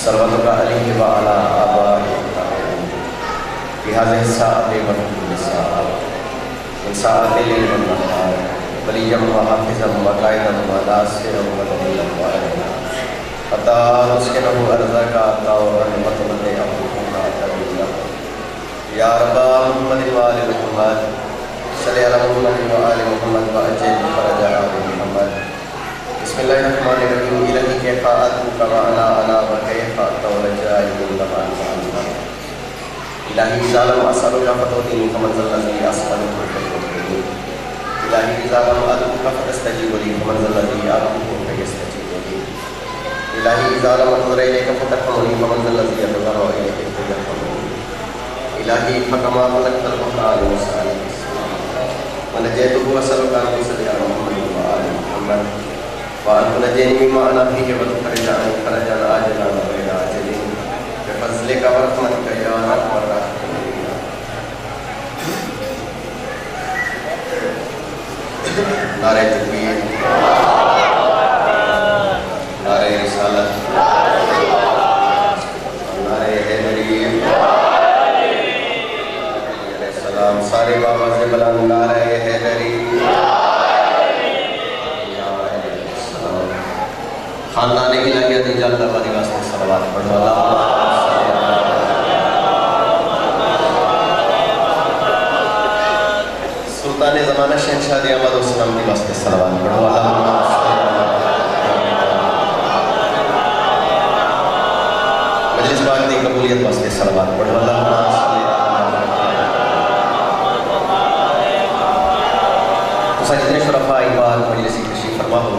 صلواتك عليه وعلى آبائه في هذه الساعة وفي كل ساعة من ساعة الليل والنهار وليا وحافظا وقائدا وناصرا ودليلا وعلينا حتى نسكنه أرضك طوعا وتمنيا حكما تبينا يا رب محمد وآل محمد صل على محمد وآل محمد وأجل فرج آل محمد. بسم الله الرحمن الرحيم. إلهي كيف أدعوك وأنا أنا وكيف أتوجه إليك إلهي إذا لم أسألك فتعطيني فمن ذا الذي أسألك فيعطيني. إلهي إذا لم أدعوك فتستجيب لي فمن ذا الذي أدعوك فيستجيب لي. إلهي إذا لم أنظر إليك فترحمني فمن ذا الذي يتضرع إليك فيرحمني. إلهي فكما خلقت القرآن وسألك ونجيته وأسألك أن تصلي على محمد وآل محمد وأن تنجيني مما أنا فيه وتخرج عني فرجا عاجلا وغير عاجل بفضلك ورحمتك يا أرحم الراحمين. نعرہ تکبیر، نعرہ رسالت، نعرہ حیدری، علیہ السلام. سارے بابا سے بلند نعرہ حیدری. خاندان الہیت جلد آبادی واسطے صلوات پڑھو. سلطان زمانہ شہنشاہ احمد السلام کی واسطے صلوات پڑھو. مجلس پاک دی قبولیت واسطے صلوات پڑھو. تو جتنے شرفاء اقبال مجلسی تشریف فرما ہو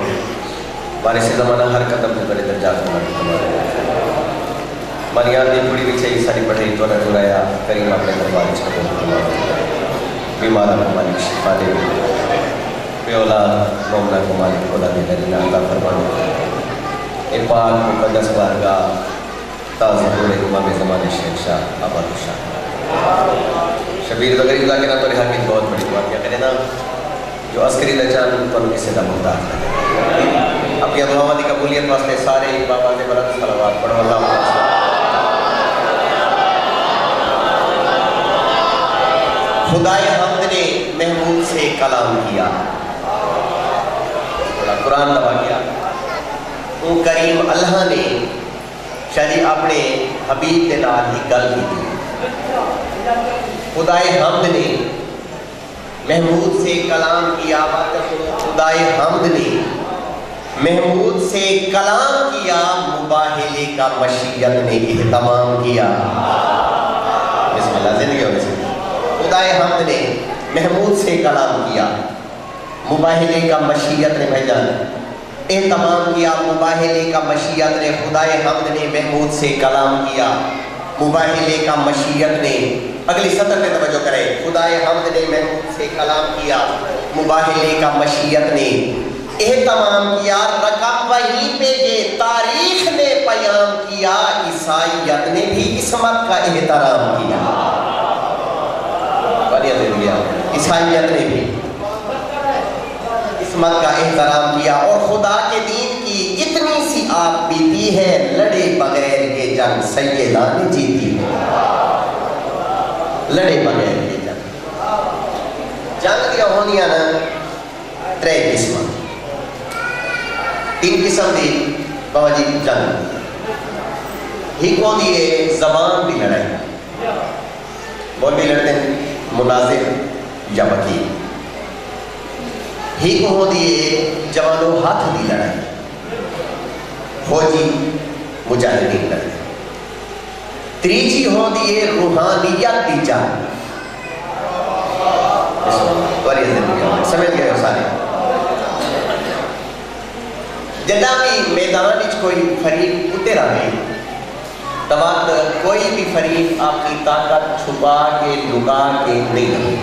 وارث زمانہ ہر قدم پہ بڑے درجات میں مریان دی پوری وچھے ساری پڑھائی تو نہ جڑایا کریم اپنے دربار چھوڑو. بیمارہ کو مالک شفا دے، بے اولاد مومنہ کو مالک خدا دے لنا عطا فرمانے. اے پاک مقدس بارگاہ تازہ ہوئے امام زمانے شہنشاہ آباد شاہ شبیر وغیرہ اللہ کے نام تو رہا کی بہت بڑی بات کیا کرے نا جو عسکری لجان تو ان کسی دا محتاج لگے. اپنی دعا دی قبولیت واسطے سارے بابا سے بلند صلوات پڑھو. اللہ خدائے حمد نے محمود سے کلام کیا. قرآن دعا کیا وہ کریم اللہ نے شاید اپنے حبیب کے نال ہی گل کی تھی. خدائے حمد نے محمود سے کلام کیا. خدائے حمد نے محمود سے کلام کیا. مباہلے کا مشیت نے اہتمام کیا. بسم اللہ. زندگی ہونے سے خدائے حمد نے محمود سے کلام کیا. مباہلے کا مشیت نے بھیجا اہتمام کیا. مباہلے کا مشیت نے خدائے حمد نے محمود سے کلام کیا. مباہلے کا مشیت نے اگلی سطر پہ توجہ کرے. خدائے حمد نے محمود سے کلام کیا. مباہلے کا مشیت نے اہتمام کیا. رقم وہیں پہ یہ تاریخ نے پیام کیا. عیسائیت نے بھی عصمت کا احترام کیا. عیسائیت نے بھی عصمت کا احترام کیا. اور خدا کے دین کی اتنی سی آگ پیتی ہے لڑے بغیر یہ جنگ سیدہ نے جیتی ہے. لڑے بغیر یہ جنگ دیا ہونیاں نا ترے قسم. 3 قسم دی بابا جی جنگ. ایک ہوندی ہے زبان دی لڑائی. مولوی لڑتے ہیں مناظر یا وکیل. ایک ہوندی ہے جوانو ہاتھ دی لڑائی. فوجی مجاہدین لڑتے. تیجی ہوندی ہے روحانیت دی جنگ. سمجھ گئے ہو سارے. جدہ بھی میدان وچ کوئی فریق اتر آئے توات کوئی بھی فریق آپ کی طاقت چھپا کے لگا کے نہیں رہے.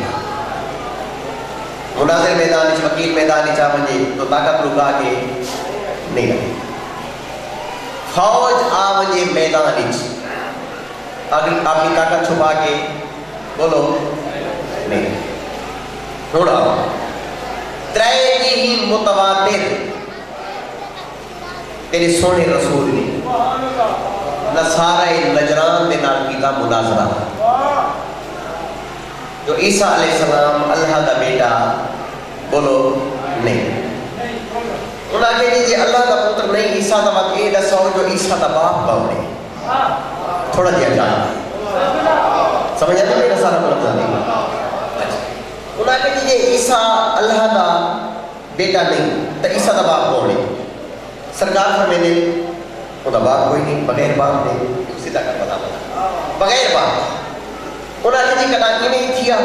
مناظر میدان وچ وکیل میدان وچ آوے تو طاقت لگا کے نہیں رہے. فوج آوے میدان وچ آپ کی طاقت چھپا کے بولو نہیں. تھوڑا ترے ہی متواتر تیرے سونے رسول نے نصارہ نجران دے نال کیتا مناظرہ جو عیسیٰ علیہ السلام اللہ دا بیٹا بولو نہیں انہاں کہ جی اللہ دا پتر نہیں عیسیٰ دا وقت یہ دسو جو عیسیٰ دا باپ کون ہے تھوڑا دیا جانا سمجھ آتا میرا سارا مطلب نہیں انہاں کہ جی عیسیٰ اللہ دا بیٹا نہیں تو عیسیٰ دا باپ کون ہے سرکار فرمیندے انہاں باپ کوئی نہیں بغیر باپ نہیں سیدھا کر بتا بغیر باپ انہاں نے جی کہا کہ نہیں تھیا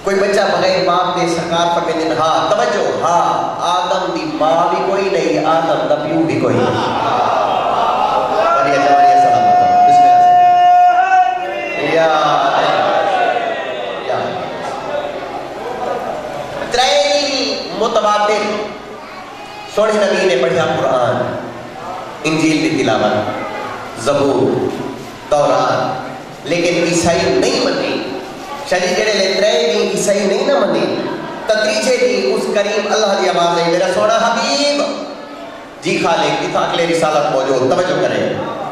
کوئی بچہ بغیر باپ دے سرکار فرمیندے ہاں توجہ ہاں آدم دی ماں بھی کوئی نہیں آدم دا پیو بھی کوئی نہیں جوانیہ سلام بسم اللہ سے یا ترائیلی متواتر سونے نبی نے پڑھا قرآن انجیل دی تلاوت زبور تورات لیکن عیسائی نہیں منی شریع جڑے لے ترے دی عیسائی نہیں نہ منی تدریجے دی اس کریم اللہ دی آواز ہے میرا سونا حبیب جی خالق اتھا اگلے رسالت موجود توجہ کریں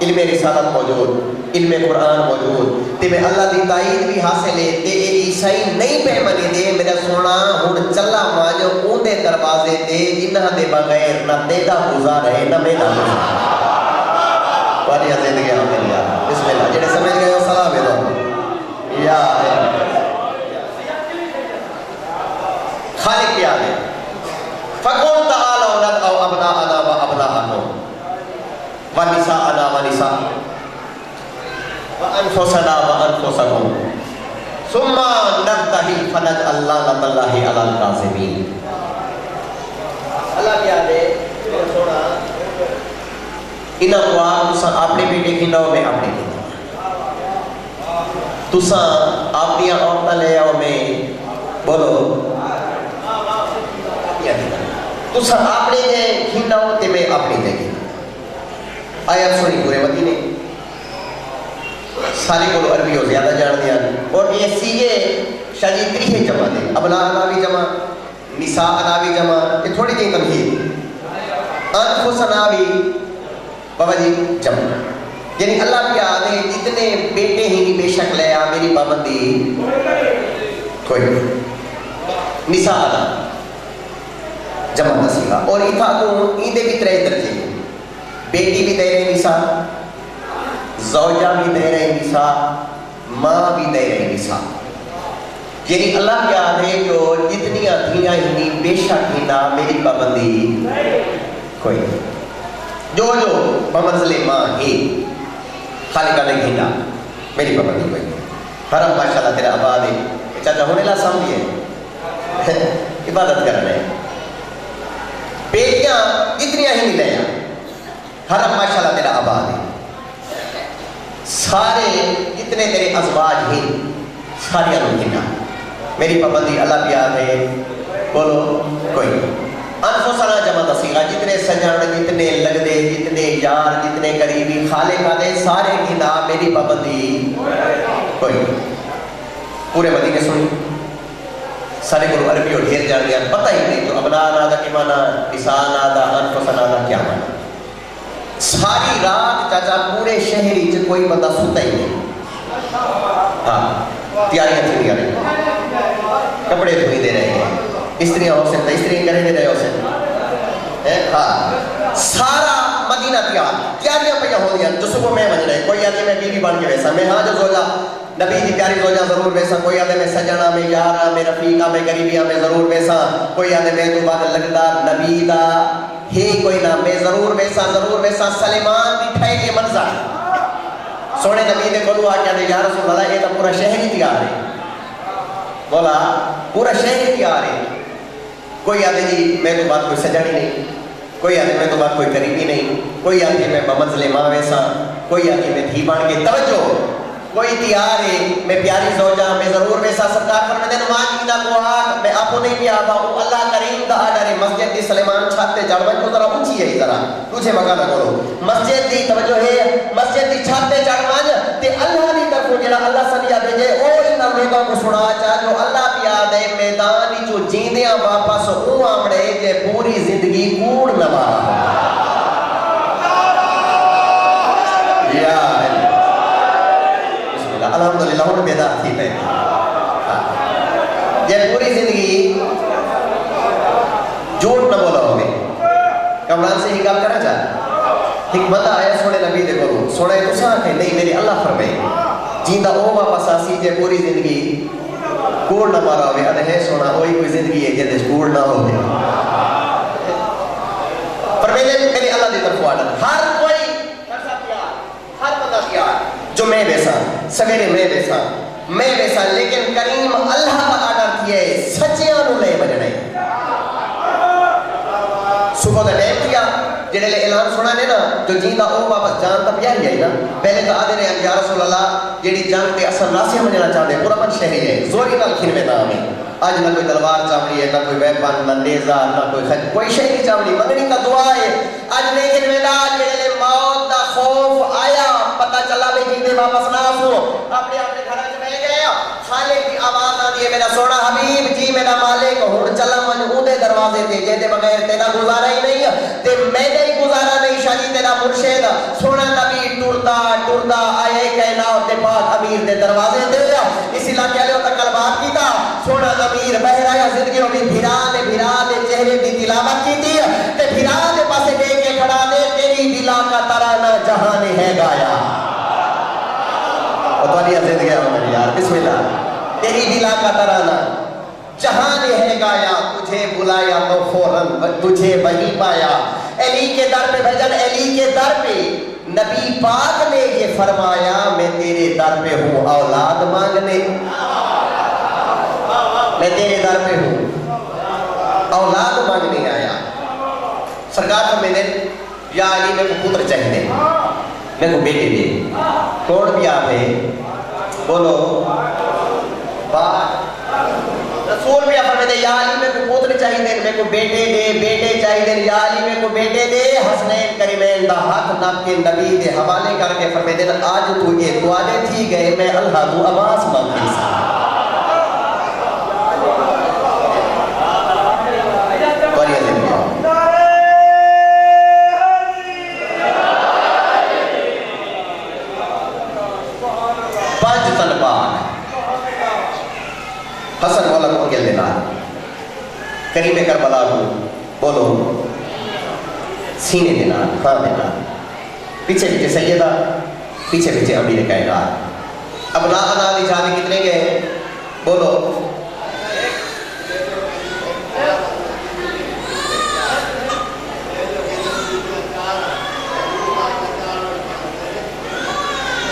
علم رسالت موجود علم قرآن موجود تے میں اللہ دی تائید بھی حاصل ہے تے عیسائی نہیں پہ منی دے میرا سونا ہن چلا مانو اون دے دروازے تے جنہاں دے بغیر نہ تیدا گزار ہے نہ میرا گزار والی زندگی آمین یا بسم اللہ جڑے سمجھ گئے ہو سلام ہے دو یا خالق کیا ہے فَقُلْ تَعَالَوْ نَدْعُوا أَبْنَاءَنَا وَأَبْنَاءَكُمْ وَنِسَاءَنَا وَنِسَاءَكُمْ وَأَنفُسَنَا وَأَنفُسَكُمْ ثُمَّ نَبْتَهِلْ فَنَجْعَلْ لَعْنَتَ اللَّهِ عَلَى الْكَاذِبِينَ اللہ کیا ہے تھوڑا انہاں کو تساں اپنے بیٹے کھنڈاؤ میں اپنے کھنڈاؤ تساں اپنی عورتاں لے آؤ میں بولو تساں اپنے جے کھنڈاؤ تے میں اپنے جے کھنڈاؤ آیا سنی پورے مدینے سارے کو عربی ہو زیادہ جان دیا اور یہ سیگے شاید تریہ جمع دے ابنا انا بھی جمع نساء انا بھی جمع یہ تھوڑی جی تمہید انفس انا بھی بابا جی جمع یعنی اللہ کے آدھے اتنے بیٹے ہی بے شک لے آ میری پابندی کوئی نساء انا جمع نسیگا اور اتھا کو ایدے بھی ترے درجے بیٹی بھی دے رہے نساء زوجہ بھی دے رہے نساء ماں بھی دے رہے نساء یعنی اللہ کیا ہے جو جتنی دھیاں ہی بے شک ہی نہ میری پابندی کوئی جو بمنزل ماں ہی خالقہ نہیں ہی نہ میری پابندی کوئی حرم ماشاءاللہ تیرا آباد ہے چاچا ہونے لا سمجھئے عبادت کر رہے ہیں بیٹیاں اتنیاں ہی ملے ہیں حرم ماشاءاللہ تیرا آباد ہے سارے جتنے تیرے ازواج ہیں ساری انہوں میری پابندی اللہ بھی یاد ہے بولو کوئی انفسنا جمع تصیغہ جتنے سجان جتنے لگدے جتنے یار جتنے قریبی خالق آدھے سارے کی نام میری پابندی کوئی پورے مدینے سنی سارے کو عربی اور ڈھیر جان گیا پتہ ہی نہیں تو ابنا نادا کی مانا نسان آدھا انفسنا آدھا کیا مانا ساری رات چاچا پورے شہری جو کوئی بندہ سوتا ہی نہیں ہاں تیاریاں تھی نہیں رہے کپڑے دھوئی دے رہے ہیں استریاں ہو سکتا استریاں کریں دے رہے ہو سکتا ہاں سارا مدینہ تیاریاں پہ ہو دیا جو صبح میں بن رہے کوئی آدھے میں بیوی بن کے ویسا میں ہاں جو زوجہ نبی کی پیاری زوجہ ضرور ویسا کوئی آدھے میں سجنہ میں یارہ میں رفیقہ میں قریبیہ میں ضرور ویسا کوئی آدھے میں تو بعد لگتا نبی دا ہی کوئی نام میں ضرور ویسا سلیمان بھی ٹھائے کے منظر سونے نبی نے کلو آکیا دے یا رسول اللہ یہ تو پورا شہر ہی تیار ہے بولا پورا شہر ہی تیار ہے کوئی آدھے جی میں تو بات کوئی سجانی نہیں کوئی آدھے میں تو بات کوئی قریبی نہیں کوئی آدھے میں بمنزل ماں ویسا کوئی آدھے میں دھی بان کے توجہ کوئی تیار ہے میں پیاری زوجہ میں ضرور ویسا سرکار فرمائے نماز کی نہ کو آگ میں آپ کو نہیں پیا آبا ہوں اللہ کریم دا آڈر مسجد دی سلیمان چھاتے جڑوائیں کو ذرا اونچی ہے ذرا تجھے مکانہ کرو مسجد دی توجہ ہے مسجد دی چھاتے جڑوائیں تے اللہ دی طرف جڑا اللہ سنیا بھیجے او ان لوگوں کو سنا چاہ جو اللہ پیا دے میدانی جو جیندیاں واپس او آمڑے جے پوری زندگی کوڑ نوارا الحمدللہ ہوں بیدار تھی پہ یہ پوری زندگی جھوٹ نہ بولا ہوگی کمران سے ہی گل کرنا چاہتا ایک بندہ آیا سونے نبی دے کرو سونے تو ساں کہ نہیں میری اللہ فرمائے جیندہ او واپس آسی جے پوری زندگی کوڑ نہ مارا ہوئے ادھے ہے سونا ہوئی کوئی زندگی ہے جیدے کوڑ نہ ہوئے پر میری اللہ دی طرف آڈر ہر کوئی ہر بندہ کیا جو میں بیسا سویرے میں بیسا لیکن کریم اللہ کا آڈر کیا ہے سچیاں نو لے بجنے صبح کا ٹائم کیا جڑے لے اعلان سنا نے نا جو جیندہ او واپس جان تب یہی ہے نا پہلے تو آدھے رہے یا رسول اللہ جیڑی جان کے اثر ناسیہ مجھنا چاہتے ہیں پورا من شہری ہے زوری نال کھن میں نام ہے آج نہ کوئی تلوار چاوڑی ہے نہ کوئی ویپن نہ نیزہ نہ کوئی خج کوئی شہری چاوڑی منگنی کا دعا ہے آج لیکن ویدہ جڑے لے موت دا خوف آیا پتہ چلا بھی جیندے واپس نہ ہو اپنے گھر میں گئے خالق کی آواز آدھی ہے میرا سونا حبیب جی میرا مالک ہون چلا من اودے دروازے تے جیندے بغیر تیرا گزارا ہی نہیں تے میں نے گزارا نہیں شاہی تیرا مرشد سونا نبی ٹردا آئے کائنات تے پاک امیر دے دروازے دے اسی علاقے والے تک کلمات کیتا سونا امیر بہرایا زندگی میں بھرا دے چہرے دی تلاوت کیتی تے بھرا دے پاسے دے کے کھڑا دے تیری دلا کا ترانہ جہان ہے گایا اور تو علیہ زندگی میری یار بسم اللہ تیری دلا کا ترانہ جہان ہے گایا تجھے بلایا تو فوراً تجھے وہی پایا علی کے در پہ بھجن علی کے در پہ نبی پاک نے یہ فرمایا میں تیرے در پہ ہوں اولاد مانگنے میں تیرے در پہ ہوں اولاد مانگنے آیا سرکار میں نے یا علی میں کو پتر چاہیے میں کو بیٹے دے کون بھی آپ ہے بولو رسول بھی فرماتے دے یا علی میں کو پوتر چاہیے دے میں کو بیٹے چاہیے دے یا علی میں کو بیٹے دے حسنین کریمین دا ہاتھ نب کے نبی دے حوالے کر کے فرماتے دے آج تو یہ دعانے تھی گئے میں اللہ تو آواز مانگی سا قریہ زندگی پانچ طلبات حسن مولا کو اکیل دینا کریم کربلا کو بولو سینے دینا خان دینا پیچھے سیدہ پیچھے امیر کائنات ابنا انالی جانے کتنے گئے بولو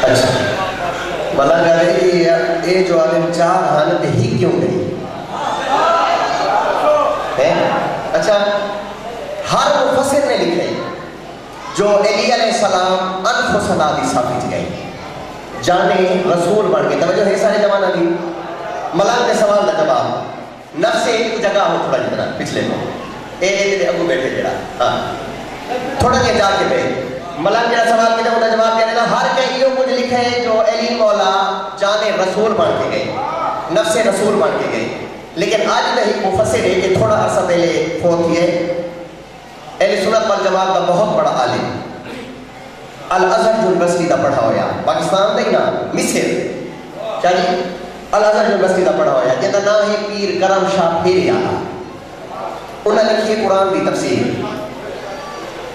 اچھا ملنگ رہی اے جو عالم چار حالت ہی کیوں گئی اچھا ہر مفسر نے لکھے جو علی علیہ السلام انفسنا دی ثابت گئی جانے رسول بن گئے توجہ ہے سارے زمانہ دی ملنگ کے سوال دا جواب نفس ایک جگہ ہو تھوڑا جتنا پچھلے کو اے اگو بیٹھے جڑا تھوڑا جہاں جا کے بیٹھے ملنگ جڑا سوال کیا ہوتا جواب کیا دینا ہر کہیں یہ کچھ لکھے جو علی مولا جانے رسول بن کے گئے نفس رسول بن کے گئے لیکن آج نہیں مفسر ہے کہ تھوڑا عرصہ پہلے فوت ہوئے اہل سنت والجماعت کا بہت بڑا عالم الازہر یونیورسٹی کا پڑھا ہویا پاکستان نہیں نا مصر چاہیے الازہر یونیورسٹی کا پڑھا ہویا جنہا نام ہے پیر کرم شاہ پھیریا انہوں نے لکھی قرآن کی تفسیر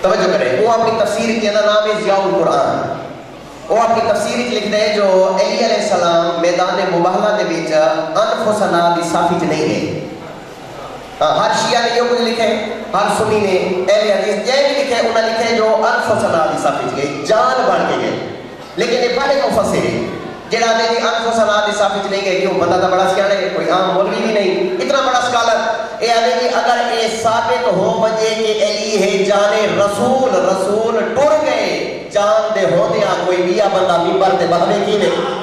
توجہ کریں وہ اپنی تفسیر کی نام ہے ضیاء القرآن وہ اپنی تفسیر لکھتے ہیں جو علی علیہ السلام میدان مباہلہ دے بیچ انفسنا دی صافی نہیں ہے ہر شیعہ نے یہ کچھ لکھے ہر سنی نے اہل حدیث یہ بھی لکھے انہوں نے لکھے جو انفسنا دی صافی گئے جان بڑھ کے گئے لیکن یہ بڑے مفسر ہیں جڑا نے انفسنا دی صافی نہیں گئے کیوں بندہ تھا بڑا سکالر ہے کوئی عام مولوی بھی نہیں اتنا بڑا سکالر یہ آدھے کہ اگر یہ ثابت ہو بجے کہ علی ہے جانے رسول ٹر گئے جان دے ہو دیا کوئی بیا بندہ ممبر دے بہنے کی نہیں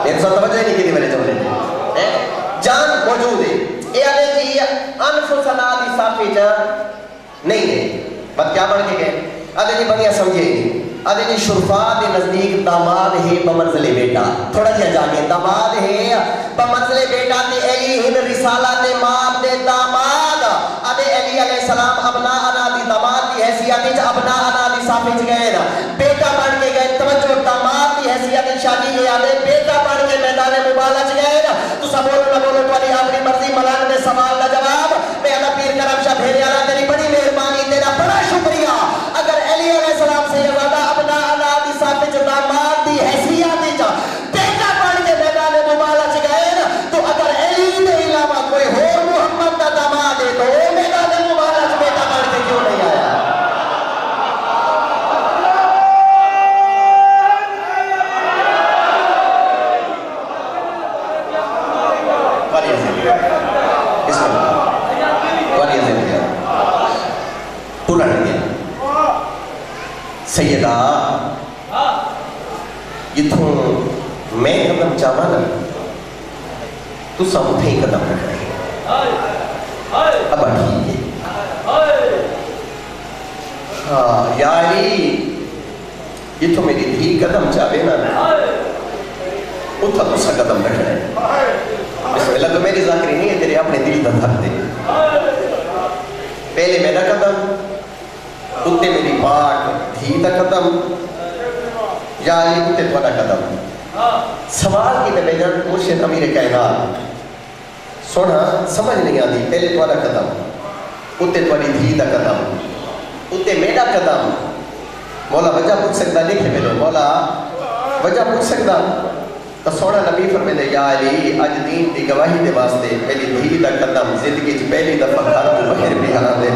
ایک سو توجہ نہیں کی تھی میرے جملے جان موجود ہے یہ آدھے کہ انفسنا دی صافی نہیں ہے بات کیا بڑھ کے گئے آدھے جی بنیا سمجھے نہیں آدھے جی شرفا دے نزدیک داماد ہے بمنزل بیٹا تھوڑا جہاں جاگے داماد ہے بمنزل بیٹا تے علی ہن رسالہ تے ماں دے داماد آدھے علی علیہ السلام ابنا انا دی داماد دی حیثیت ابنا انا دی صافی گئے بیٹا بن کے گئے توجہ داماد دی حیثیت شادی کے آدھے بیٹا بن کے میدان مبالغہ چ گئے نا تو سب بولو نہ بولو تمہاری اپنی مرضی ملان دے سوال دا جواب میں اللہ پیر کرم شاہ بھیڑے والا تیری بڑی مہربانی تیرا بڑا شکریہ اگر علی علیہ السلام سے یہ وعدہ اپنا اولاد دی صاحب وچ داماد دی حیثیت وچ بیٹا بن کے میدان مبالغہ چ گئے نا تو اگر علی دے علاوہ کوئی اور محمد دا داماد ہے تو وہ میدان مبالغہ چ بیٹا بن کے کیوں نہیں آیا سیدہ جتوں میں قدم چاہاں نا تو سب اتھے ہی قدم رکھ رہے ہیں اب ٹھیک ہے یا علی جتوں میری دھی قدم چاہے نا اتھا تو سا قدم رکھ رہے ہیں بسم اللہ تو میری ذاکری نہیں ہے تیرے اپنے دل دا دھک دے پہلے میرا قدم اتنے میری پاک دھی دا قدم یا علی اتنے تھوڑا قدم سوال کی میں بیجان مرشد امیر کائنات سونا سمجھ نہیں آتی پہلے تھوڑا قدم اتنے تھوڑی دھی دا قدم اتنے میرا قدم مولا وجہ پوچھ سکتا لکھے ملو مولا وجہ پوچھ سکتا تو سونا نبی فرمے دے یا علی اج دین دی گواہی دے واسطے پہلی دھی دا قدم زندگی چ پہلی دفعہ گھر تو بہر بھی ہاں دے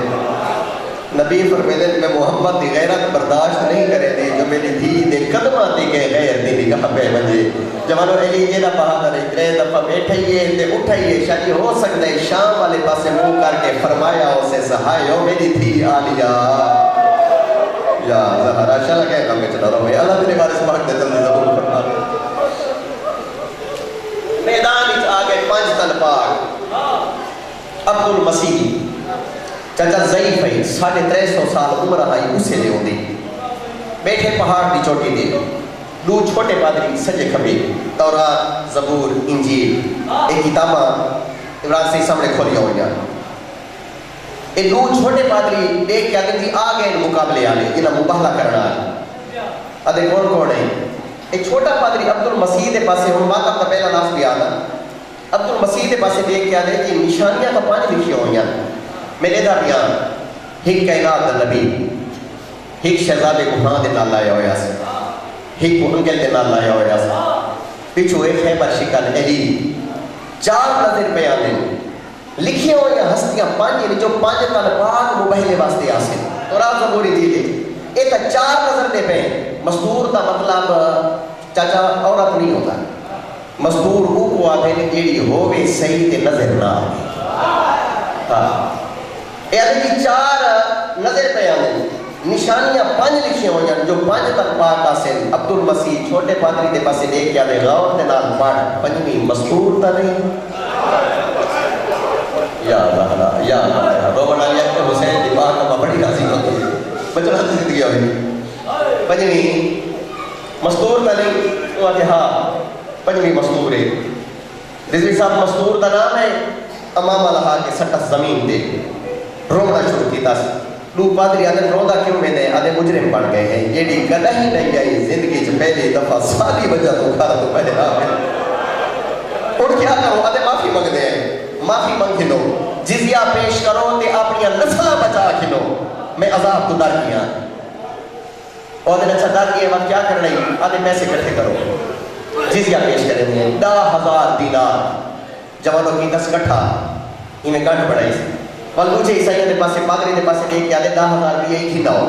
نبی فرمیدے میں محمد دی غیرت برداشت نہیں کرے دی جو میری دھی دے قدمہ دی کے غیر دی نگاہ پہ بجے جوانو علی جینا بہادر اترے دفعہ بیٹھئیے تے اٹھئیے شاید ہو سکتا ہے شام والے پاسے منہ کر کے فرمایا اسے سہایو میری دھی آلیا یا زہرہ شاہ لگے کام میں چلا رہا ہے اللہ میرے بارے سے پاک دے دل ضرور فرما میدان اچ آگے 5 تن پاک عبدالمسیح چچا ضعیف ہے 350 سال عمر آئی اسے لے ہوندی بیٹھے پہاڑ دی چوٹی دے دو چھوٹے پادری سجے کھبے تورات زبور انجیل ایک کتابہ عمران سے سامنے کھولیا ہویا یہ دو چھوٹے پادری دیکھ کیا دن جی آگے مقابلے آنے جنہاں مباہلہ کرنا ہے ادھے کون کون ہے ایک چھوٹا پادری عبدالمسیح دے پاسے ہم ماتم تا پہلا ناس بھی آنا عبدالمسیح دے پاسے دیکھ کیا دے کہ نشانیاں تا 5 لکھی ہوئی ہیں میرے دا بیان ایک کائنات دا نبی ایک شہزادے کو ہاں دے نال لایا ہویا سے ایک کو انگل دے نال لایا ہویا سے پیچھو ایک خیبر شکل علی 4 نظر بیان دیں لکھی ہوئی ہستیاں 5 یعنی جو 5 تن پاک مبہلے واسطے آسے تو راز زبوری دی دے ایک 4 نظر دے پہ مصدور دا مطلب چاچا عورت نہیں ہوتا مصدور کو آدھے نے ایڑی ہوئے صحیح تے نظر نہ آگے یعنی کہ 4 نظر پہ آنے نشانیاں 5 لکھی ہوئی ہیں جو 5 تک پاک آسن عبدالمسیح چھوٹے پادری دے پاسے دیکھ کیا دے غور دے نال پاڑ 5ویں مذکور تا نہیں یا اللہ یا اللہ روبن علی اکبر حسین دی پاک اما بڑی راضی ہوتی ہے بچنا زندگی ہوئی 5ویں مذکور تا نہیں وہ آتے ہاں 5ویں مذکور ہے رضوی صاحب مذکور تا نام ہے امام اللہ کے سٹس زمین دے رونا شروع کی تاس دو پادری آدھے رونا کیوں میں نے آدھے مجرم بن گئے ہیں یہ ڈی گدہ ہی نہیں آئی زندگی سے پہلی دفعہ سالی وجہ تو کھارا تو پہلے آگے اور کیا کرو آدھے معافی مانگ دے ہیں معافی مانگ کھلو جزیہ پیش کرو تے اپنی نسلہ بچا کھلو میں عذاب تو در کیا اور آدھے اچھا در کیا وقت کیا کر رہی آدھے پیسے کرتے کرو جزیہ پیش کریں گے 10,000 دینار جوانوں کی 10 کٹھا انہیں کٹ پڑھائی سے والوچے عیسائیوں دے پاسے پادری دے پاسے دیکھ کیا دے 10,000 بھی ایک ہی نہ ہو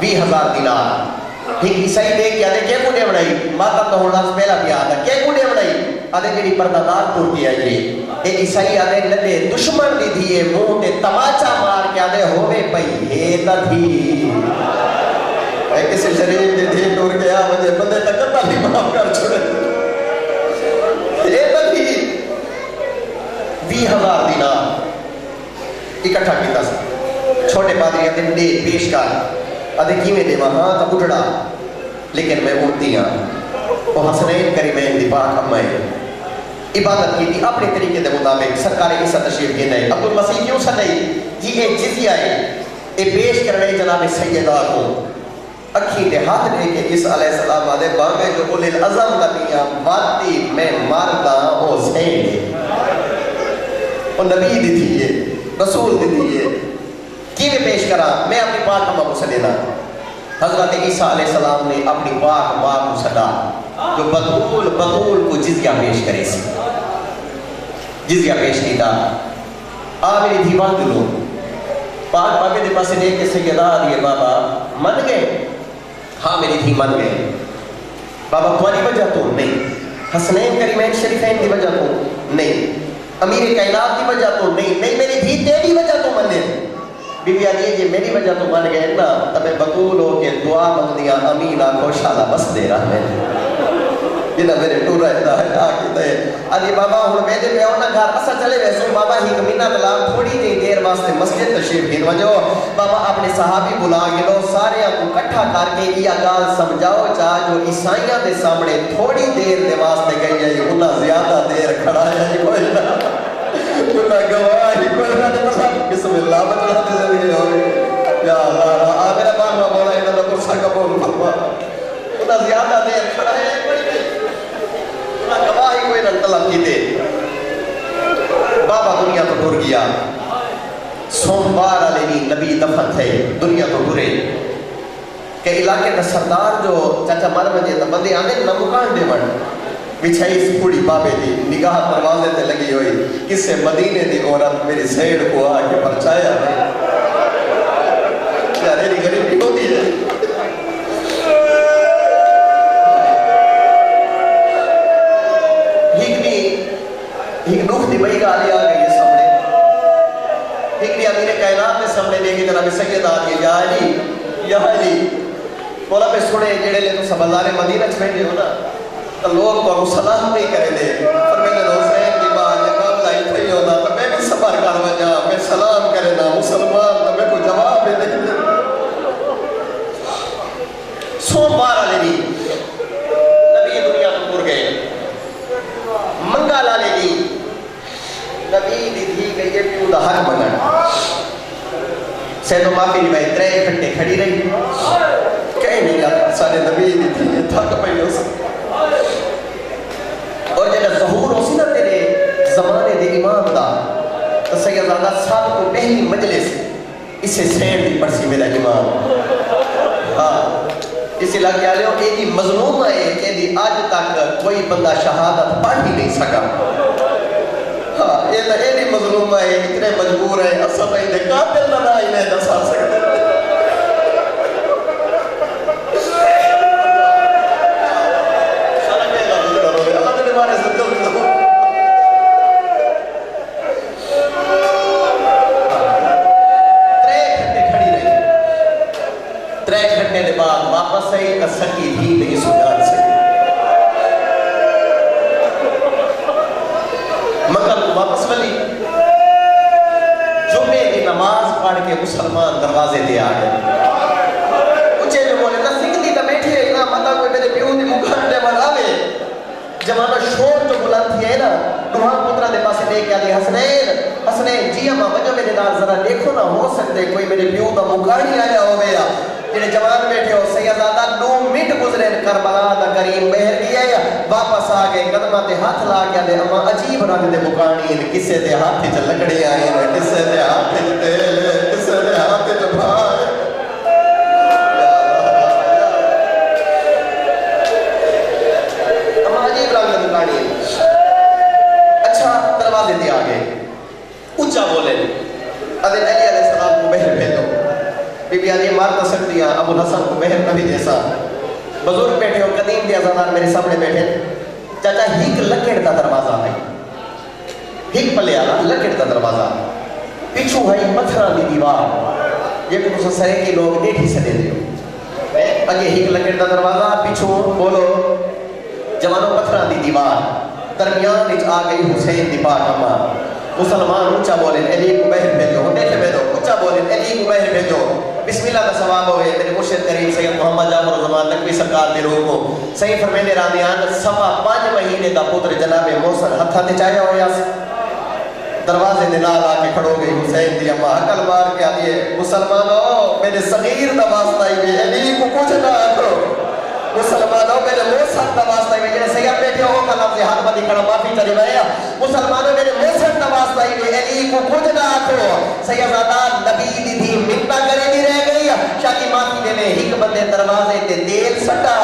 20,000 دینار ایک عیسائی دیکھ کیا دے کیا کوڑے بڑھائی ماتا تو ہونا سے پہلا بھی آدھا کیا کوڑے بڑھائی آدھے جیڑی پردادار ٹوٹی آئی ایک عیسائی آدھے لدے دشمن دی دیئے منہ تے تماچا مار کے آدھے ہوئے پئی ہے تا تھی ایک کسی شریف دے تھی ٹور کے آوجے بندے تکتا نہیں معاف کر چھوڑے ہے تا تھی 20,000 دینار اکٹھا کیتا سا چھوٹے پادری آدھے دے پیش کر آدھے کی میں دے وہاں تا اٹھڑا لیکن میں اٹھتی ہاں وہ حسنین کریمین دی پاک امائے عبادت کی تھی اپنے طریقے دے مطابق سرکار عیسیٰ تشریف کے نئے عبدالمسیح کیوں سا نہیں جی ایک جزیہ ہے ایک پیش کر رہے جناب سیدہ کو اکھی دے ہاتھ دے کے عیسیٰ علیہ السلام آدھے باوے جو اولی العظم نبیاں باتی میں مردہ او سین وہ نبی دی تھی یہ رسول دی تھی یہ کی میں پیش کرا میں اپنی پاک ماں کو سلینا حضرت عیسیٰ علیہ السلام نے اپنی پاک ماں کو صدا جو بطول کو جزیہ پیش کرے سی جزیہ پیش کی دا میری دھیوان دلو پاک بابے دے پاسے دیکھ کے سیدہ دیئے بابا من گئے ہاں میری دھی من گئے بابا تمہاری وجہ تو نہیں حسنین کریمین شریفین کی وجہ تو نہیں امیر کائنات کی وجہ تو نہیں میری دھی تیری وجہ تو من گئے بی بی آدھی یہ میری وجہ تو من گئے نا تمہیں بطول ہو کے دعا مندیاں امین آنکھو شالا بس دے رہا میں جنہ میرے ٹور رہتا ہے آکے دے آدھی بابا ہوں میں دے پہ ہونا گھر اسا چلے ویسو بابا ہی کمینہ دلام تھوڑی دی دیر واسطے مسجد تشریف گھن وجو بابا اپنے صحابی بلا گلو سارے کو کٹھا کر کے یہ گال سمجھاؤ چاہ جو عیسائیاں دے سامنے تھوڑی دیر دے واسطے گئی ہے یہ انہا زیادہ دیر کھڑا ہے یہ کوئی نہ انہا گواہی کوئی نہ بسم اللہ بچلاتے زمین ہوئے یا اللہ آمیرہ مانگا مولا انہا قرصہ قبول فرما انہا زیادہ دیر کھڑا ہے کوئی نہیں گواہی کوئی نہ طلب کی دے بابا دنیا تو ڈر گیا سوموار علیہ نبی دفن تھے دنیا تو ڈرے کہ علاقے کا سردار جو چاچا مر مجھے تھا بندے آنے نہ مکان دے بڑھ بچھائی سی پوڑی بابے دی نگاہ دروازے تے لگی ہوئی کس سے مدینے دی عورت میری سیڑ کو آ کے پرچایا ہے کیا ریری غریبی ہوتی ہے ایک نوح دی بئی گالی آ گئی ہے سامنے ایک دی امیر کائنات نے سامنے لے گی جناب سید آدھی یا علی مولا پہ سنے جڑے لے تو سب اللہ مدینہ چھوڑے ہو نا تو لوگ کو سلام نہیں کرے دے پر میں نے حسین کی بات یہ کام لائی تھی ہونا تو میں بھی سفر کر وجہ میں سلام کرے نا مسلمان تو میں کو جواب دے دے سوموار علی نبی دنیا تو پور گئے منگا لالے دی نبی دی تھی کہ یہ پیو دا حق منگا سیدو معافی نہیں بھائی ترے گھنٹے کھڑی رہی کہیں نہیں آتا سارے نبی دی تھی یہ تھک پہلے ہو سکتا اور جنہا ظہور ہو سی نا تیرے زمانے دے امام دا تو سیدزادہ صاحب کو پہلی مجلس اسے سین دی پرسی میرا امام ہاں اس علاقے آلے ہو ایدی مظلوم ہے کہ دی آج تک کوئی بندہ شہادت پڑھ ہی نہیں سکا ہاں ایدی مظلوم ہے اتنے مجبور ہے اصل ہے دے قاتل نہ آئی نہیں دسا سکتے واپس ہے سکی ہی نہیں سجان سے مگر واپس ولی جمعے کی نماز پڑھ کے مسلمان دروازے دے آ گئے اچھے جو بولے نا سکھتی تا بیٹھی ہے نا مطا کوئی میرے پیو دی مکھان دے بڑھاوے جمانہ شور جو بلند تھی ہے نا نوحان پترہ دے پاسے دیکھ گیا دی حسنین جی اما وجہ میرے نال ذرا دیکھو نا ہو سکتے کوئی میرے پیو دا مکھان ہی آیا ہو گیا جنہیں جوان بیٹھے ہو سیدزادہ 2 منٹ گزرے کربلا دا کریم بہر دیا یا واپس آگئے قدمہ تے ہاتھ لا گیا دے اما عجیب رنگ دے مکانین کسے دے ہاتھ چا لکڑی آئے کسے دے ہاتھ چا تیل کسے دے ہاتھ چا بھائے اما عجیب رنگ دے مکانین اچھا دروازے دے آگئے اچھا بولے ادھر علی علیہ السلام کو بہر بھیجو بی بی آدھی مار نہ سکتی ہیں ابو الحسن کو بہر نبی جیسا بزرگ بیٹھے ہو قدیم دیا زادار میرے سامنے بیٹھے چاچا ہیک لکڑ دا دروازہ ہے ہیک پلے آنا لکڑ دا دروازہ پیچھو ہے پتھران دی دیوار یہ کو سرے کی لوگ نیٹھی سے دے دیو اگے ہیک لکڑ دا دروازہ پیچھو بولو جوانوں پتھران دی دیوار درمیان نیچ آ گئی حسین دی پاک اما مسلمان اونچا بولیں علی کو بہر بھیجو دیکھے بھیجو اونچا بولیں علی کو بہر بھیجو بسم اللہ کا ثواب ہوئے میرے مرشد کریم سید محمد جعفر الزمان نقوی سرکار دے روح کو صحیح فرمینے راندیان سوا 5 مہینے دا پتر جناب محسن ہتھا تے چاہیا ہویا دروازے دے نال آ کے کھڑو گئی حسین دی اما عقل مار کے آدھی مسلمانوں میرے صغیر دا واسطہ ہی علی کو کچھ نہ دا واسطہ ہے جڑے سید بیٹھے ہو کا لفظ ہاتھ بندی کھڑا معافی چلی وے مسلمانوں میرے موسن دا واسطہ ہے علی کو کچھ نہ آکھو سیدزادہ نبی دی تھی منتا کرے دی رہ گئی شاکی معافی دے میں ایک بندے دروازے تے تیل سٹا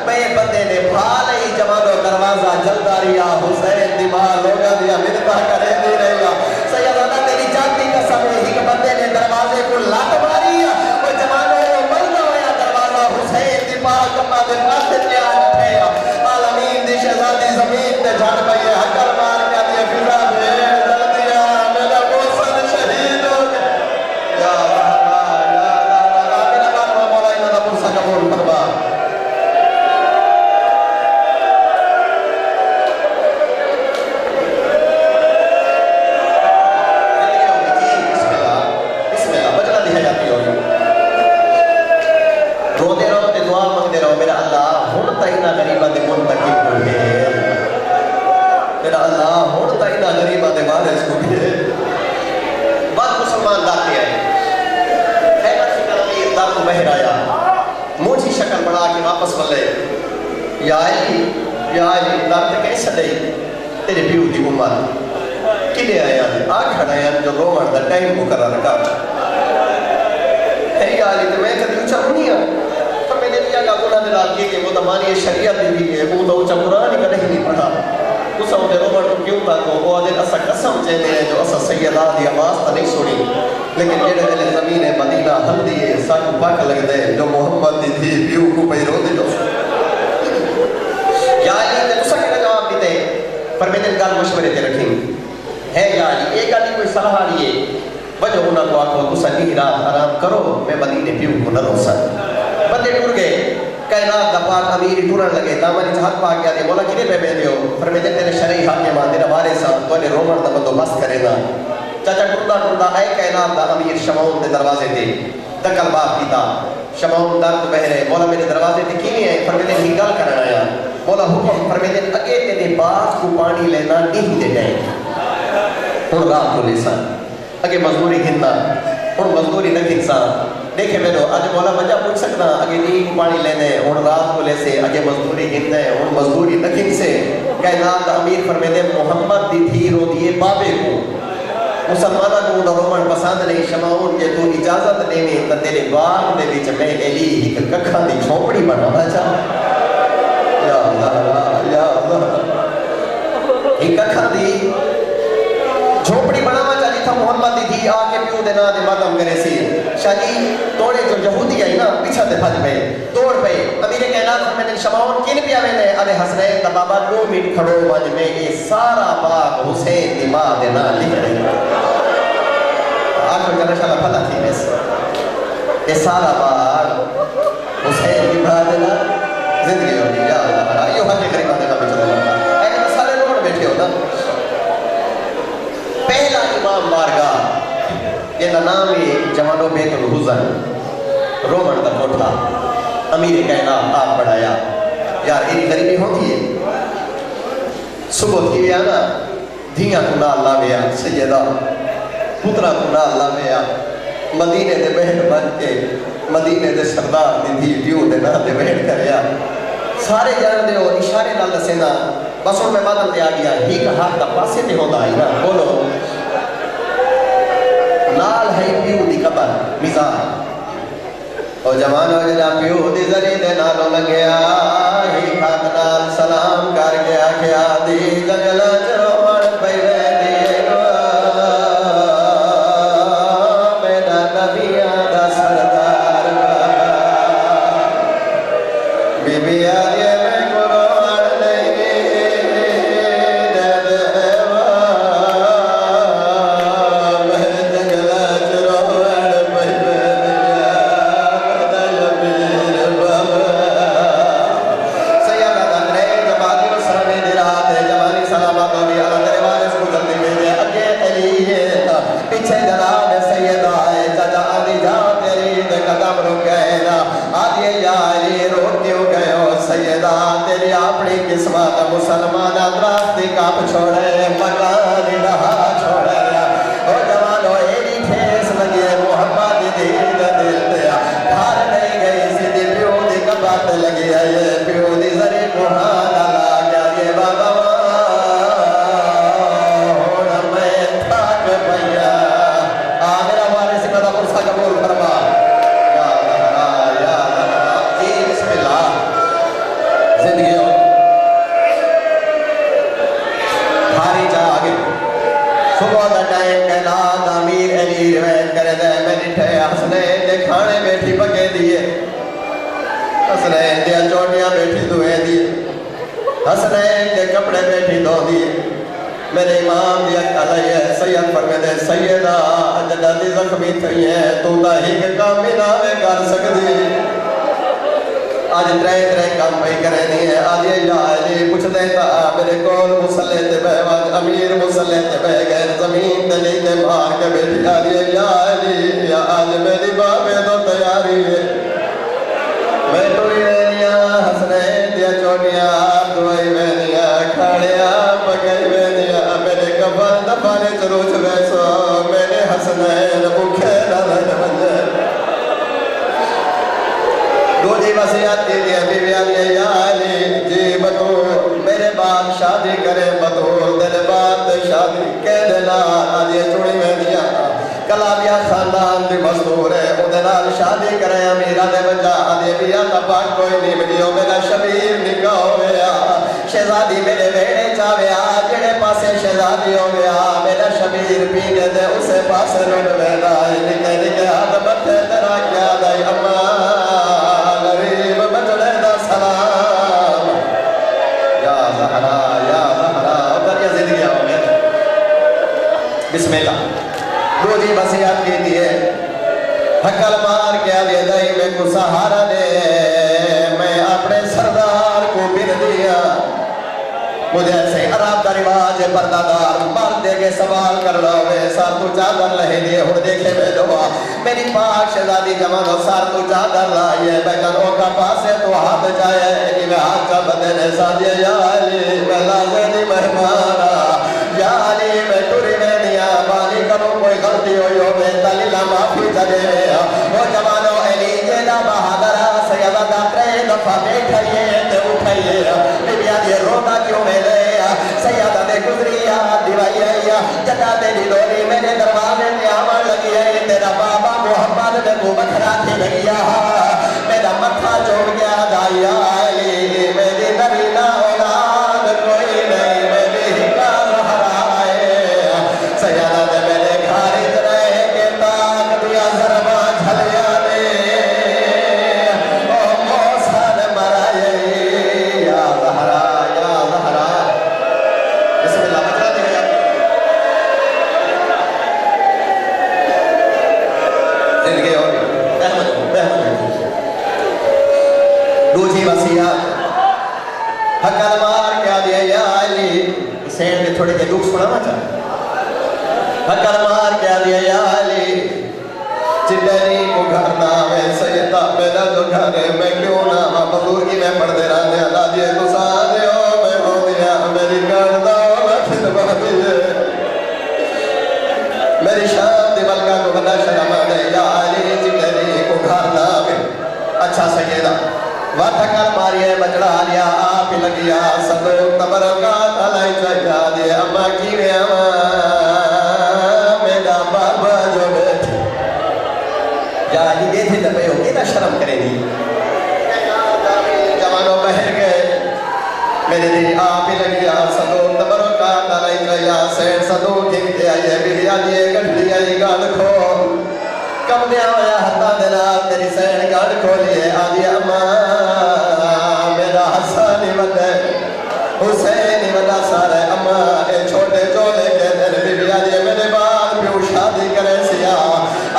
بے بندے نے بھال ہی جوانو دروازہ جلداریا حسین دماغ لوگا دیا منتا کرے دی رہ گا سیدزادہ تیری جاتی قسم ہے ایک بندے نے دروازے کو لات ماری وہ جوانو مرنا ہویا دروازہ حسین دماغ کپا دے ناصر نے آج اٹھے عالمین دی شہزادی زمین تے جھڑ پئیے حکر مار کے دیا فضا دے جلدیا میرا موسن شہید ہو گئے یا قبول فرما روتے رہو تے دعا مانگتے رہو میرا اللہ ہن تا انہاں غریباں دے منتقم کو بھیج میرا اللہ ہن تا انہاں غریباں دے وارث کو بھیج بعد مسلمان لاتے آئے خیبر فکر امیر دار کو بہر آیا موجی شکل بڑھا کے واپس ملے یا علی دار تے کیسے دے تیرے پیو دی امت کلے آیا آگ کھڑایا جو رومن دا ٹائم مقرر کر ہے یا علی تے میں کدی اچھا ہونی ہے پر میں نے دیا کہ گناہ دے رات کی کہ وہ تمہاری شریعت دی ہے وہ تو اچھا قرآن ہی کدی نہیں پڑھا اس ہوتے رومن کو کیوں تھا کہ وہ آدھے اسا قسم چہتے ہیں جو اسا سیدہ دی آواز تا نہیں سنی لیکن جڑے دلے زمین مدینہ ہل دیئے ساکو پاک لگ دے جو محمد دی تھی پیو کو پہی رو دے جو یا علی تے تسا کہنا جواب دیتے پر میں نے گال مشورے تے رکھیں ہے یا علی ایک علی کوئی صلاح لیے وجہ انہاں کو آکھو تسا نہیں رات آرام کرو میں مدینے پیو کو نہ رو سک بندے ٹور گئے کائنات دا پاک امیر ٹورن لگے دامن جہاد پاک گیا دے مولا کنے پہ بیٹھے ہو فرمیدے تیرے شرعی حاکمان تیرا وارث تو نے رومن دا بندوبست کرے نا چاچا ٹردا اے کائنات دا امیر شمعون دے دروازے تے دکل باپ کیتا شمعون درد بہرے مولا میرے دروازے تے کیویں آئے فرمیدے ہی گل کرنا آیا مولا حکم فرمیدے اگے تیرے باپ کو پانی لینا نہیں دے گئے ہن رات کو لیسا اگے مزدوری گھننا ہن مزدوری نہ گھنسا دیکھے میرو آج مولا وجہ پوچھ سکنا اگے نیک پانی لینے ہن رات کو لے سے اگے مزدوری گھننے ہن مزدوری نہ گھن سے کائنات دا امیر فرمیدے محمد دی تھی رو دیے بابے کو مسلمانہ کو دا رومن پسند نہیں شمعون کے تو اجازت دینے تا تیرے باغ دے بیچ میں ایلی ہی ککھا دی چھوپڑی بنا بچا یا اللہ یا اللہ ہی ککھا دی جھوپڑی بناوا چاہی تھا محمد دی تھی آگے پیو دینا دے ماتم کرے سی شاہی توڑے جو یہودی آئی نا پیچھا دے بھج پہ توڑ پہ امیر کائنات فرمیدے شمعون کن پیا میں نے ارے حسنین دا بابا 2 منٹ کھڑو وج میں یہ سارا باغ حسین دی ماں دے نا لکھ رہی آنکھوں جنہ شاء اللہ پھلا تھی میں یہ سارا باغ حسین دی ماں دے نا زندگی ہوگی یا اللہ یہ حقی قریبہ دے نا بچہ دے نا اے سارے روڈ بیٹھے ہوتا پہلا امام بارگاہ یہ نام ہے جوانو بیت الحزن رومن کا کوٹھا امیر کائنات آپ بڑھایا یار ایری غریبی ہوتی ہے صبح کی آنا دھیاں کو نال لاویا سیدہ پترہ کو نال لاویا مدینے دے بہن بن کے مدینے دے سردار دی دھی دیو دے نا دے بہن کریا سارے جان دے ہو اشارے نال دسینا بس ان میں مادم دے آگیا ہی کا ہاتھ دا پاسے دے ہوتا ہے نا بولو نال ہے پیو دی قبر مزار اور جوان ہو جنا پیو دی ذری دے نالوں لگیا ہی خاک نال سلام کر گیا کیا دی جگلا چرو مڑ پیوے دی میرا نبیاں دا سردار بی بی آدھے میں قرآن نہیں تیری اپنی قسمت مسلمان راستے کاپ چھوڑے مکان رہا چھوڑے او جوانو ایری ٹھیس لگے محمد دید دل دیا بھار نہیں گئی سی دی پیو دی کبات لگی ہے پیو دی ذری کوہان صبح دا ٹائم کہنا امیر علی روایت کرے دے میں ڈٹھے حسنین دے کھانے بیٹھی پکے دیے حسنین دیا چوٹیاں بیٹھی دوئے دیے حسنین دے کپڑے بیٹھی دو دیے میرے امام دیا علیہ سید فرمے دے سیدہ جدہ دی زخمی تھی ہے تو دا ہی کے کام بھی نہ کر سکتی آج ترے کام پہی کرے نہیں ہے آج یہ یا علی پوچھ دیتا میرے کول مسلح تے بے آج امیر مسلح تے بے گئے زمین تے لیتے مار کے بیٹھی آج یہ یا علی یا آج میری باپے تو تیاری ہے میں توڑی رہنیا حسنین دیا چوٹیاں دوائی بہنیا کھاڑیا پکائی بہنیا میرے کفن دفانے چروچ بیسو میرے حسنین بکھے نظر بنجے دو جی وسیعت کی دیا بی بیانی یا علی جی بطور میرے بعد شادی کرے بطور دل بعد شادی کے دینا آج یہ چوڑی بہنیا کلابیا خاندان دی مزدور ہے ادھنال شادی کرے امیرہ دے بجا آدھے بیا تپاک کوئی نہیں ملیو میرا شبیر نکاح ہو گیا شہزادی میرے بیڑے چاویا جڑے پاسے شہزادی ہو گیا میرا شبیر پینے دے اسے پاسے روڑ بینا نکے نکے ہاتھ بطے ترا کیا دائی اماں غریب بچڑے دا سلام یا زہرا ادھر کیا زندگی ہو گیا بسم اللہ دو جی وسیعت کی دیئے حقل مار کیا دے دائی میں کو سہارا دے میں اپنے سردار کو بن دیا مجھے ایسے عراب کا رواج پردہ دار مرد دے کے سوال کر رہا ہوئے سار تو چادر لہے دیئے ہوں دیکھے میں دعا میری پاک شہزادی جمانو سار تو چادر لائیے میں کنوں کا پاسے تو ہاتھ جائے کہ میں ہاتھ کا بدنے ساتھیے یا علی میں لازنی مہمانا یا علی میں ٹوری میں نیا بانی کروں کوئی غلطی ہوئی ہو میں تلیلہ معافی چلے وہ جوانو علی جیدہ بہادرہ سیدہ داترے دفعہ بیٹھائیے تے اٹھائیے بی آدھی رونا کیوں میں لے سیدہ دے گزریا دیوائی آئیا جگہ تیری دوری میرے دروازے میں آمار لگی ہے تیرا بابا محمد میں کو بکھرا تھی لگیا میرا متھا چھوڑ گیا جائیا علی میری نبینا اولاد کوئی نہیں میری ہکا زہرا ہے سیدہ دے میرے خارج رہے کہ تاک دیا ضربہ جھلیا نے او موسر مرائے یا زہرا بسم اللہ بچرا دے گیا زندگی ہو گئی بہمت دو جی وسیعت حقل مار کیا دیا یا علی سین میں تھوڑے کے دکھ سنا چاہتا حقل مار کیا دیا یا علی چلنی کو گھر نامے سیدہ میرا جو گھر ہے میں کیوں نہ بزرگی میں پڑھ دے رہا دے اللہ دیے گسا دے ہو میں ہو دیا میری گردہ میں خدمہ دیے میری شام دی ملکہ کو بنا شرم دے یا علی چلنی کو گھر نامے اچھا سیدہ واتھکر ماریے بچڑا لیا آپ لگیا صدوق تبرکات علائی چاہیا دے اما کیوے اما میرا بابا جو بیٹھے یا علی دے تھے دبے ہو کینا شرم کرے دی جوانوں بہر گئے میرے دل آپ لگیا صدوق تبرکات علائی چاہیا سین صدوق ایک دے آئیے بھی آئیے گھٹ لیا یہ گاڑ کھو کم دیا ہویا حتا دینا تیری سین گاڑ کھو لیے آدھی اما میرا حسانی ودے حسینی ودا سارے اما اے چھوٹے چولے کے دن بی بی آدھی میرے بعد پیو شادی کرے سیا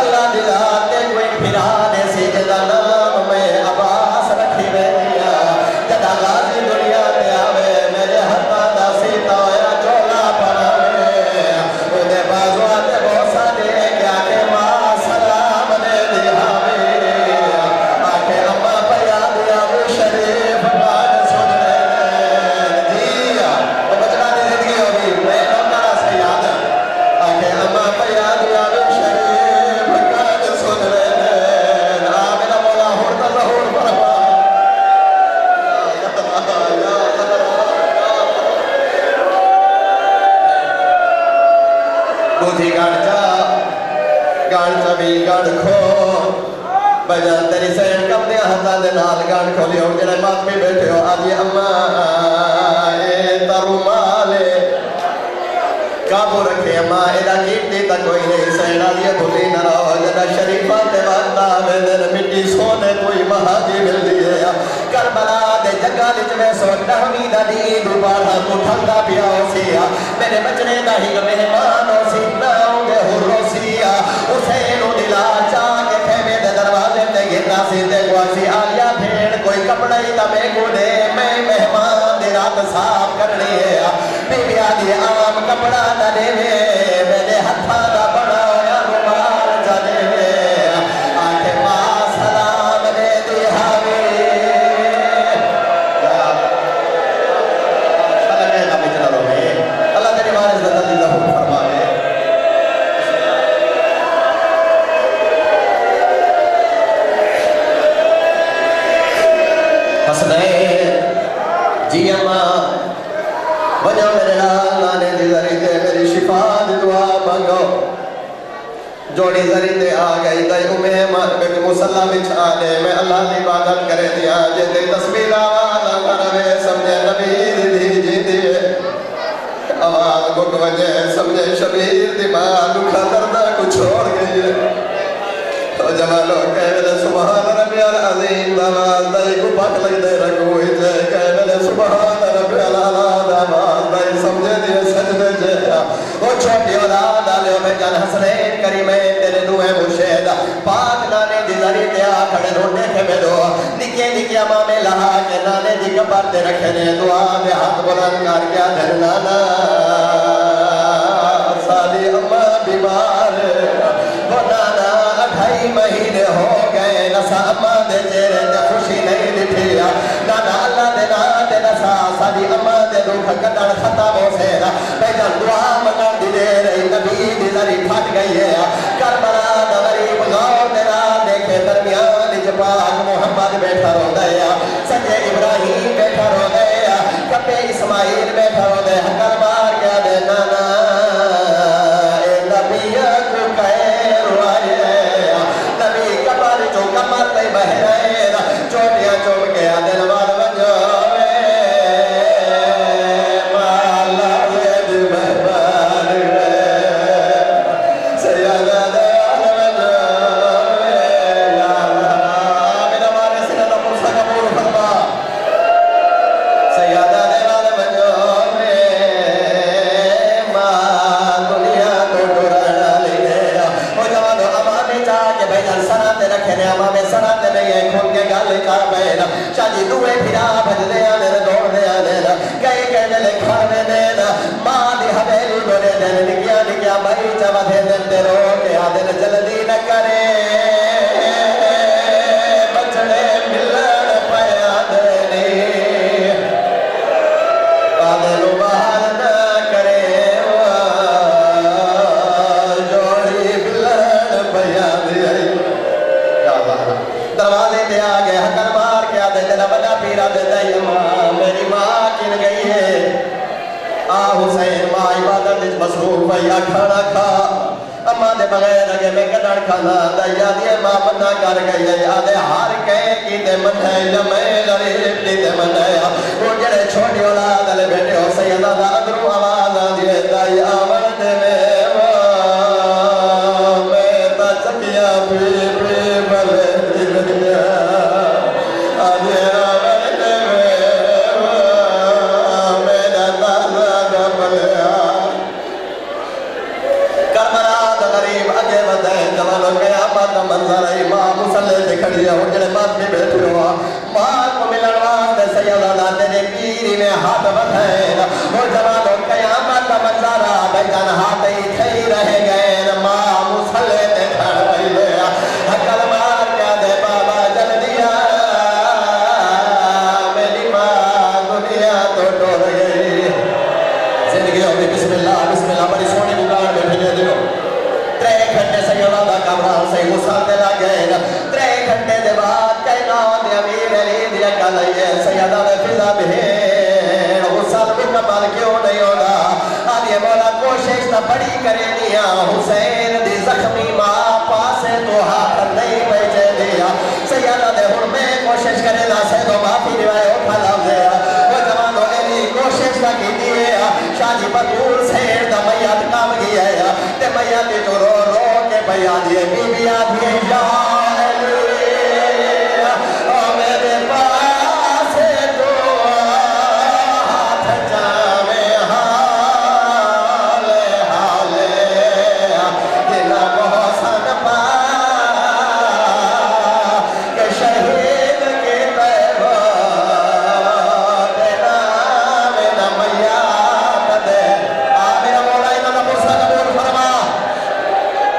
اللہ دلا تے کوئی پھرا دے سی جدا نام میں عباس رکھی بینیا جدا غازی دنیا تے آوے میرے حتا دا سیتا ہویا چولا پڑھاوے اُدے بازوہ تے بوسا دے کیا کہ ماں سلام دے دیہاوے آکے اما پیا دیا وہ شریف بات سن رہے دیا تو بچنا دی زندگی ہوگی میں نوکرہ سے یاد آکے اما پیا دیا وہ شریف بات سن رہے آمینہ مولا ہورتا ظہور پروا بودھی گاڑ بھی گاڑ کھو بجان تیری سین کم دیا ہتا دے نال گاڑ کھو لیا ہوں جنہیں بات میں بیٹھے ہو آجی اماں اے ترو مالے قابو رکھے ماں ایدہ کیمتی تا کوئی نہیں سینا لیا بھولی نہ رہو جدہ شریفہ تے وقت آوے دن مٹی سونے کوئی مہاجی مل دیئے کربلا دے جگہ لچ میں سوچ نحوی دا دید بارہ کو ٹھنڈا پیا ہو سیا میرے بچنے دا ہی مہمان ہو سی ناؤں دے ہر ہو سیا حسین و دلا چاہ کے خیمے دے دروازے تے گھرنا سی تے گواسی آلیا بھیڑ کوئی کپڑا ہی تا میں کو دے میں مہمان دے رات صاف کرنی ہے بی بی آدھی عام کپڑا نہ دے میرے ہتھا دا بڑا یا رومال جا دے آنکھے ماں سلام دے دی حاوی اللہ کہے گا بچنا رو میں اللہ تیری وارث دا دل ظہور فرما دے حسنین جی اماں وجہ میرے نانے دی ذری تے میری شفا دی دعا مانگو جوڑی ذری تے آگئی دائی امیں مان بیٹی مسلح بچھانے میں اللہ دی عبادت کرے دیا جیتے تسبیح آواز آگانے سمجھے نبی دی جی دیئے آواز گھٹ وجہ سمجھے شبیر دی ماں دکھا دردہ کو چھوڑ گئی ہے تو جوانو کہے میرے سبحان ربی العظیم دواز دائی کو پاک لگ دے رکھوئی جائے کہے میرے سبحان ربی العظیم دواز دائی سمجھے دیئے سجدے جائے وہ چھوٹی اولاد آلے میں جان حسنین کریمیں تیرے دوئے مشہد پاک نانے دی ذری تے آکھڑے رونے کے میں دو نکے نکے امامے لہا کے نانے دی کبار تے رکھنے دعا میں ہاتھ بلند کر کیا دھر نانا سالی اماں بیمار وہ نانا ڈھائی مہینے ہو گئے نسا اماں دے چہرے تے خوشی نہیں دکھیا نانا اللہ دے نا دے نسا سالی اماں دے دکھ کتر ختم ہو سیرا بیجان دعا منگا دی دے رہی نبی دی ذری پھٹ گئی ہے کربلا دا غریب غور دے نا دیکھے درمیان جپاک محمد بیٹھا رو دیا سجے ابراہیم بیٹھا رو دیا کپے اسماعیل بیٹھا رو دیا حکر بار کیا دے نانا اے نبی کو کہے روائے نبی کبر جو کمر تے بہ رہے چوٹیاں چوم کے دل وال وجو مالا زید مہمان سیادہ دل وجو یا میرا وارث نے نمسا قبول فرما سیادہ دل وجو ماں دنیا تو ڈرانا لے گیا وہ جوانو امانے چاہ کے بھائی سراتے رکھنے اماں میں سراتے نہیں ہے کھول کے گالے کا بینا شاجی دوئے پھرا بھج دے آنے دوڑ دے آنے کئی کہنے لے کھانے دینا ماں دی حویلی بنے دن نکیا نکیا بھائی چاہ دے دن تے رو کے آدھن جلدی نہ کرے بچڑے ملن پیا دنی آدھن باہر نہ کرے جوڑی ملن پیا دنی دروازے تے آگے حکر مار کے آدھے جنہ بنا پیرا دے دائی ماں میری ماں کن گئی ہے حسین ماں عبادت اس مصروف یا کھانا کھا اماں دے بغیر اگے میں کدڑ کھانا دائی آدھے ماں منا کر گئی ہے آدھے ہار کہیں کی تے من ہے یا میں غریب کی تے من ہے وہ جڑے چھوٹی اولاد علی بیٹے ہو سیدہ دا ادرو آواز آدھے دائی آورد میں میں تا چکیا پی بلے منظر ماں مسلح سے کھڑی ہے جڑے بات میں بیٹھے ہوا ماں کو ملن واسطے سیدہ داتے نے پیری میں ہاتھ بدھائے وہ جوانوں قیامت کا منظر بھائی جان ہاتھ ہی کھئی رہ گئے ماں مسلح سے کھڑ گئی لے حکل مار کیا دے بابا جلدی میری ماں دنیا تو ڈور گئی زندگی ہوگی بسم اللہ بڑی سونی دکان میں بھیجے دیو 3 گھنٹے سیدہ دا کمران سے مسلح لگے 3 گھنٹے دے بعد کائنات امیر علی دیا کلائیے سیدہ دے فضا بہین غسل مکمل کیوں نہیں ہونا آدھے مولا کوشش تا بڑی کرے دیا حسین دی زخمی ماں پاسے تو ہاتھ نہیں بیچے دیا سیدہ دے ہن میں کوشش کرے دا سے تو معافی روائے اٹھا لاؤ دیا وہ جوانوں علی کوشش تا کی دیئے شاہ جی بطول سیر دا میت تے تو رو رو کے پیا دیے بی بی آدھی یا علی او میرے پاس تو ہاتھ جاوے حالے حالے دلا محسن پا کہ شہید کی طیبہ دینا میں نمیات دے میرا مولا انہوں نے پرسہ قبول فرما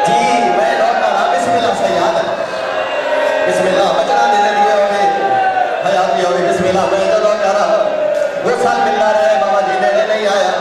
جی میں لوٹا رہا بسم اللہ سیاد بسم اللہ بچنا دینے دیئے ہوگی حیاتی ہوگی بسم اللہ میں جو لوٹا رہا وہ سال ملتا رہے بابا جی دینے نہیں آیا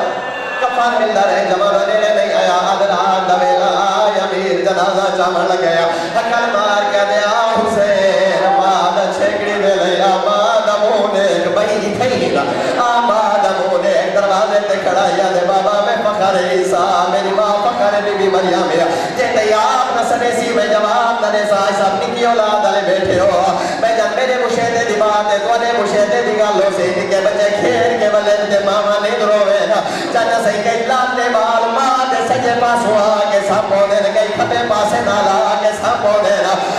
کفان ملتا رہے جمانہ دینے نہیں آیا آدھران دویلا آیا میر جنازہ چامن لگ گیا حکل مار کیا دیا حسین آماد چھکڑی دے لے آماد مونے بہی تھی گا آماد مونے دروازے تے کھڑا یا دے بابا میں فخر عیسیٰ میری ماں فخر بی بی مریم میرا جیتے آپ نسنے سی میں جواب ننے سائی سب نکی اولاد علی بیٹھے ہو میں جن میرے مشہدے دی بات ہے تو نے مشہدے دی گالوں سے نکے بچے کھیر کے بلن دے ماما نہیں دروے چاچا صحیح کئی لاتے بال ماں دے سجے پاس ہوا کے سب پودے کئی کھپے پاسے نالا کے سب پودے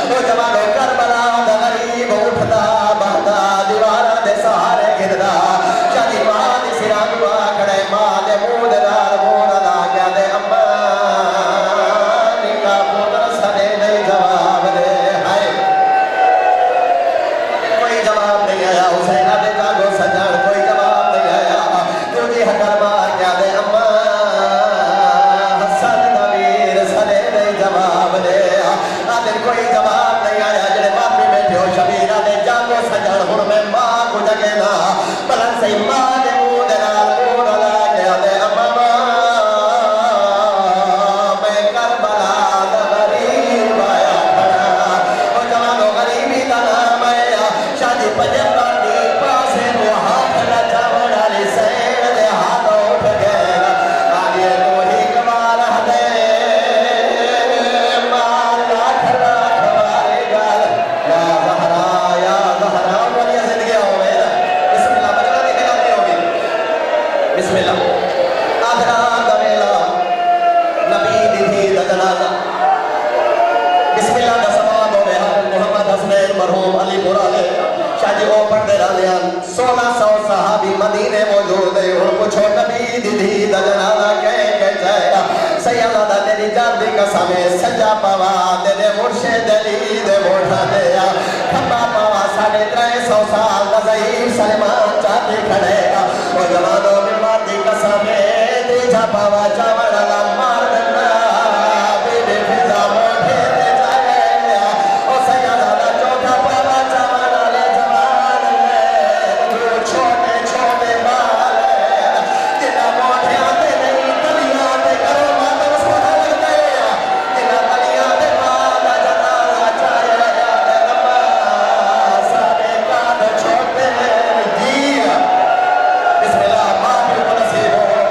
وہ جوانو کربلا دا غریب اٹھدا بہدا دیوارہ دے سہارے گردا شادی ماں دی سران دعا کھڑے ماں دے مود دار مود دا کیا دے اماں نکا پودر سنے نہیں جواب دے ہائے کوئی جواب نہیں آیا حسینہ دے جاگو سجان کوئی جواب نہیں آیا تجھے حکر مار کیا دے اماں حسن نویر سنے نہیں جواب دے آدھر کوئی جواب نہیں آیا جنہیں باپ بھی بیٹھے ہو شبیرہ دے جاگو سجان ہوں میں ماں کو جگے نا بلن سے ماں دے مود نال مود لا کیا دے اماں میں کربلا دا غریب آیا کھڑا وہ جوانو غریبی دا نام آیا شادی پجب باندی پاسے وہ ہاتھ لچا وڑالی سین دے ہاتھ اٹھ گئے آگے تو ہی کمال دے مال لاکھ لاکھ واری گال یا زہرا بولیے زندگی ہوئے بسم اللہ بجنا دی بجاتی ہوگی بسم اللہ آدھران دویلا نبی دی تھی دا جنازہ بسم اللہ دا سواب ہوئے حضرت محمد حسنین مرحوم علی پورالے شاہ جی وہ پڑھ دے رالیاں 1600 صحابی مدینے موجود ہے اور پوچھو نبی دی تھی دا جنازہ کہے جائے سیدہ دا تیری جان دی قسمیں سجا پاوا تیرے مرشد علی دے موٹھا دیا کھپا پاوا 350 سال دا ضعیف سلمان چاہتے کھڑے گا وہ جوانوں میں ماتی قسمیں دی جا پاوا چاوڑ اللہ مار دنا بی بی فضا موٹھے دے جائے او سیدہ دا چوٹھا پاوا چاوڑ اللہ جوان لے چھوٹے چھوٹے بال جنہ موٹھے آتے نہیں تلیاں دے کرو ماتم سوڑا لگتے جنہ تلیاں دے مالا جنازہ چاہے دے نماز سارے کاد چھوٹے جی بسم اللہ ماں بھی نصیب ہو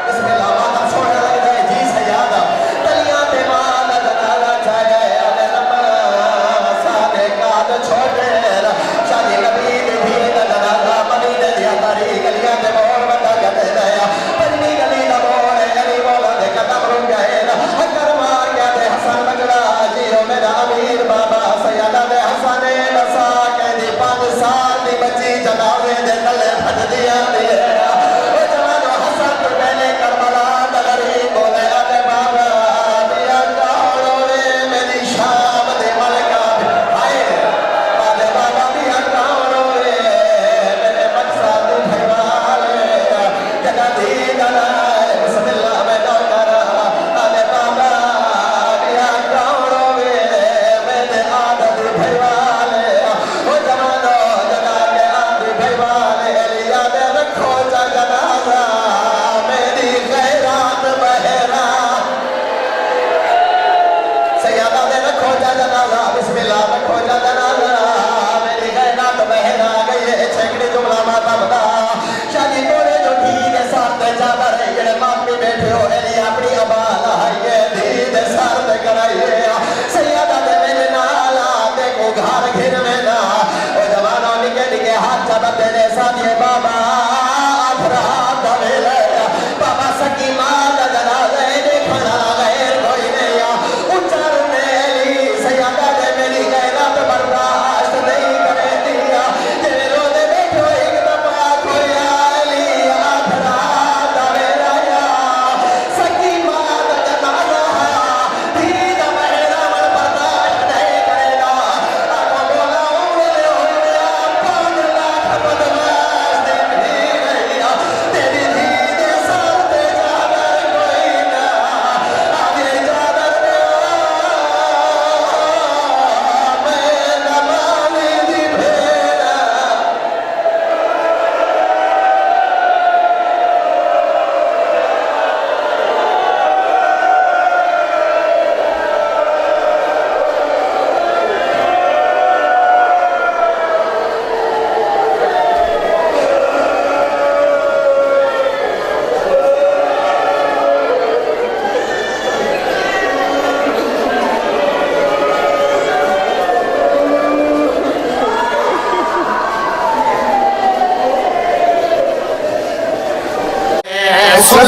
بسم اللہ ماتم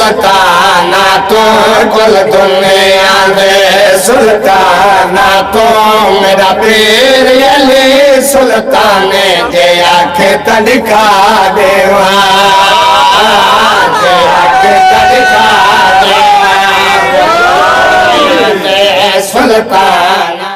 سلطانہ تو کل دنیا دے سلطانہ تو میرا پیر علی سلطانے جے آنکھیں تڑکا دیواں جے آنکھیں تڑکا دیواں سلطانہ